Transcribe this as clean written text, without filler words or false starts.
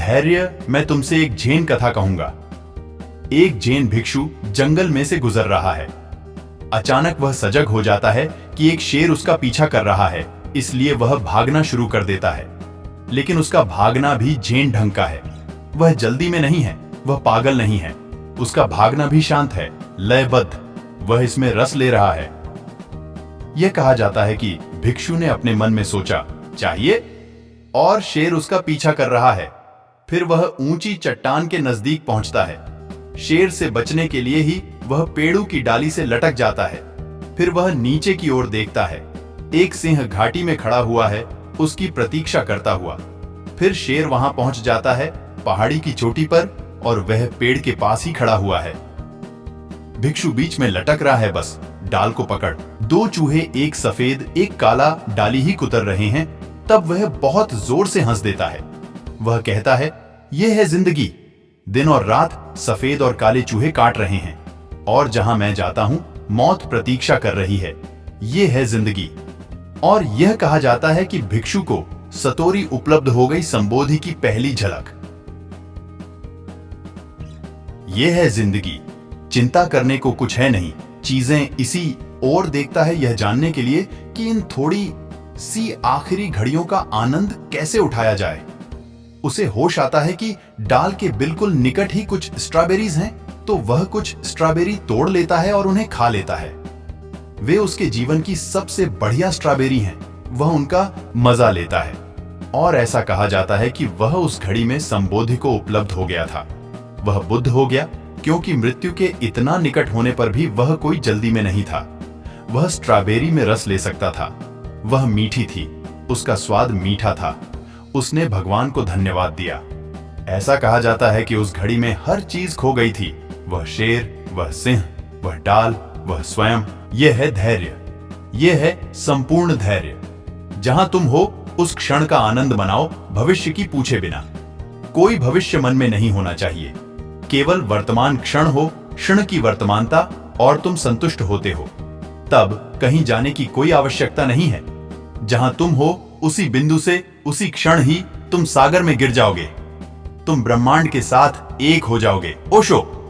धैर्य मैं तुमसे एक जैन कथा कहूंगा। एक जैन भिक्षु जंगल में से गुजर रहा है। अचानक वह सजग हो जाता है कि एक शेर उसका पीछा कर रहा है, इसलिए वह भागना शुरू कर देता है। लेकिन उसका भागना भी जैन ढंग का है। वह जल्दी में नहीं है, वह पागल नहीं है। उसका भागना भी शांत है, लयबद्ध। वह इसमें रस ले रहा है। यह कहा जाता है कि भिक्षु ने अपने मन में सोचा, चाहिए, और शेर उसका पीछा कर रहा है। फिर वह ऊंची चट्टान के नजदीक पहुंचता है। शेर से बचने के लिए ही वह पेड़ों की डाली से लटक जाता है। फिर वह नीचे की ओर देखता है। एक सिंह घाटी में खड़ा हुआ है, उसकी प्रतीक्षा करता हुआ। फिर शेर वहां पहुंच जाता है, पहाड़ी की चोटी पर, और वह पेड़ के पास ही खड़ा हुआ है। भिक्षु बीच में लटक रहा है, बस डाल को पकड़। दो चूहे, एक सफेद एक काला, डाली ही कुतर रहे हैं। तब वह बहुत जोर से हंस देता है। वह कहता है, यह है जिंदगी। दिन और रात सफेद और काले चूहे काट रहे हैं, और जहां मैं जाता हूं मौत प्रतीक्षा कर रही है। यह है जिंदगी। और यह कहा जाता है कि भिक्षु को सतोरी उपलब्ध हो गई संबोधि की पहली झलक। यह है जिंदगी। चिंता करने को कुछ है नहीं। चीजें इसी ओर देखता है, यह जानने के लिए कि इन थोड़ी सी आखिरी घड़ियों का आनंद कैसे उठाया जाए। उसे होश आता है कि डाल के बिल्कुल निकट ही कुछ स्ट्रॉबेरीज हैं, तो वह कुछ स्ट्रॉबेरी तोड़ लेता है और उन्हें खा लेता है। वे उसके जीवन की सबसे बढ़िया स्ट्रॉबेरी हैं। वह उनका मजा लेता है। और ऐसा कहा जाता है कि वह उस घड़ी में संबोधि को उपलब्ध हो गया था। वह बुद्ध हो गया, क्योंकि मृत्यु के इतना निकट होने पर भी वह कोई जल्दी में नहीं था। वह स्ट्रॉबेरी में रस ले सकता था। वह मीठी थी, उसका स्वाद मीठा था। उसने भगवान को धन्यवाद दिया। ऐसा कहा जाता है कि उस घड़ी में हर चीज खो गई थी। वह शेर, वह सिंह, वह डाल, वह स्वयं। यह है धैर्य। यह है संपूर्ण धैर्य। जहां तुम हो उस क्षण का आनंद मनाओ, भविष्य की पूछे बिना। कोई भविष्य मन में नहीं होना चाहिए। केवल वर्तमान क्षण हो, क्षण की वर्तमानता, और तुम संतुष्ट होते हो। तब कहीं जाने की कोई आवश्यकता नहीं है। जहां तुम हो उसी बिंदु से उसी क्षण ही तुम सागर में गिर जाओगे। तुम ब्रह्मांड के साथ एक हो जाओगे। ओशो।